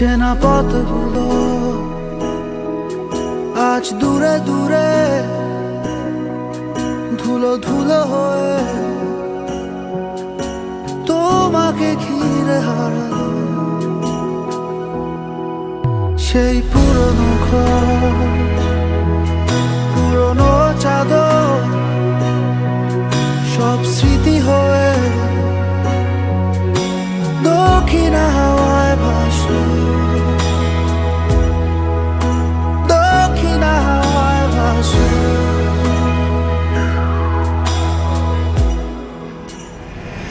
চেনা পথগুলো আজ দূরে দূরে ধুলো ধুলো হয়ে তোমাকে ঘিরে হারালো। সেই পুরনো ঘর, পুরনো চাদর, সব স্মৃতি হয়ে দক্ষিণ হাওয়ায় ভাসলো, দক্ষিণ হাওয়ায় ভাসলো।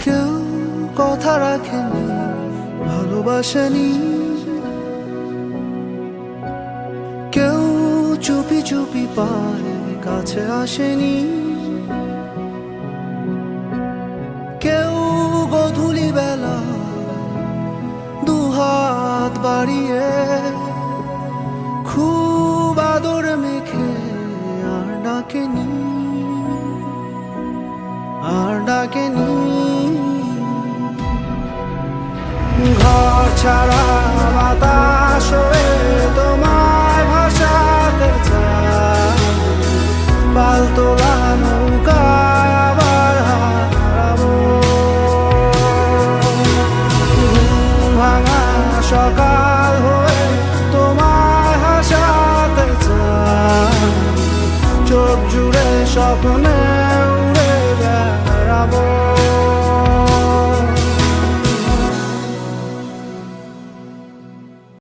কেউ কথা রাখেনি, ভালোবাসেনি, কেউ চুপি চুপি পায়ে কাছে আসেনি, কেউ গধূলি বেলা দুহাত বাড়িয়ে খুব আদর মেখে আর ডাকেনি, আর ডাকেনি। ঘর ছাড়া বাতাস হয়ে তোমায় ভাসাতে চায়, পালতোলা নৌকায় আবার হারাবো। ঘুম ভাঙা সকাল হয়ে তোমায় হাসাতে চায়, চোখ জুড়ে স্বপ্ন